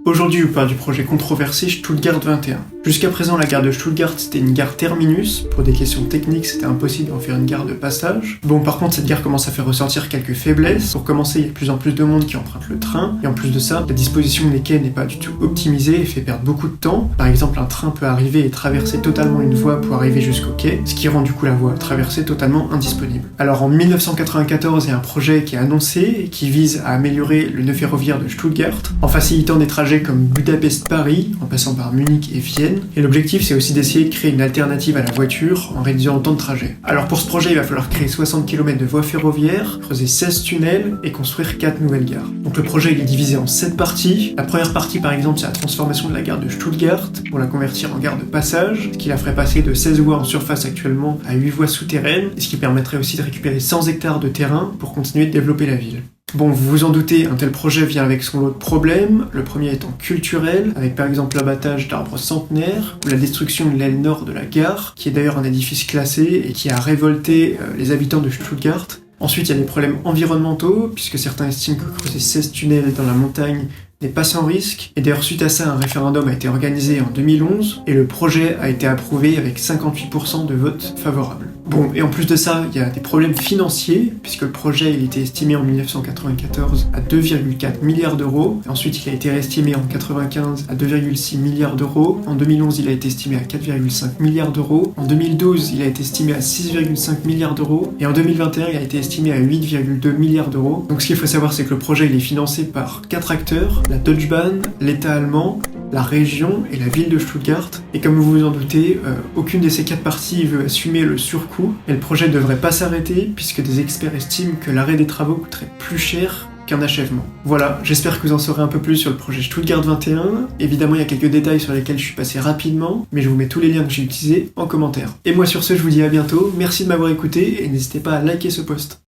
Aujourd'hui, je vous parle du projet controversé Stuttgart 21. Jusqu'à présent, la gare de Stuttgart, c'était une gare terminus. Pour des questions techniques, c'était impossible d'en faire une gare de passage. Bon, par contre, cette gare commence à faire ressortir quelques faiblesses. Pour commencer, il y a de plus en plus de monde qui emprunte le train. Et en plus de ça, la disposition des quais n'est pas du tout optimisée et fait perdre beaucoup de temps. Par exemple, un train peut arriver et traverser totalement une voie pour arriver jusqu'au quai, ce qui rend du coup la voie traversée totalement indisponible. Alors en 1994, il y a un projet qui est annoncé et qui vise à améliorer le nœud ferroviaire de Stuttgart en facilitant des trajets comme Budapest-Paris, en passant par Munich et Vienne. Et l'objectif, c'est aussi d'essayer de créer une alternative à la voiture en réduisant le temps de trajet. Alors pour ce projet, il va falloir créer 60 km de voies ferroviaires, creuser 16 tunnels et construire 4 nouvelles gares. Donc le projet, il est divisé en 7 parties. La première partie, par exemple, c'est la transformation de la gare de Stuttgart pour la convertir en gare de passage, ce qui la ferait passer de 16 voies en surface actuellement à 8 voies souterraines, et ce qui permettrait aussi de récupérer 100 hectares de terrain pour continuer de développer la ville. Bon, vous vous en doutez, un tel projet vient avec son lot de problèmes, le premier étant culturel, avec par exemple l'abattage d'arbres centenaires, ou la destruction de l'aile nord de la gare, qui est d'ailleurs un édifice classé et qui a révolté les habitants de Stuttgart. Ensuite, il y a des problèmes environnementaux, puisque certains estiment que creuser 16 tunnels dans la montagne n'est pas sans risque, et d'ailleurs suite à ça, un référendum a été organisé en 2011, et le projet a été approuvé avec 58% de votes favorables. Bon, et en plus de ça, il y a des problèmes financiers, puisque le projet il était estimé en 1994 à 2,4 milliards d'euros, ensuite il a été réestimé en 1995 à 2,6 milliards d'euros, en 2011 il a été estimé à 4,5 milliards d'euros, en 2012 il a été estimé à 6,5 milliards d'euros, et en 2021 il a été estimé à 8,2 milliards d'euros. Donc ce qu'il faut savoir, c'est que le projet il est financé par 4 acteurs, la Deutsche Bahn, l'État allemand, la région et la ville de Stuttgart. Et comme vous vous en doutez, aucune de ces 4 parties veut assumer le surcoût, et le projet ne devrait pas s'arrêter puisque des experts estiment que l'arrêt des travaux coûterait plus cher qu'un achèvement. Voilà, j'espère que vous en saurez un peu plus sur le projet Stuttgart 21. Évidemment, il y a quelques détails sur lesquels je suis passé rapidement, mais je vous mets tous les liens que j'ai utilisés en commentaire. Et moi sur ce, je vous dis à bientôt, merci de m'avoir écouté et n'hésitez pas à liker ce post.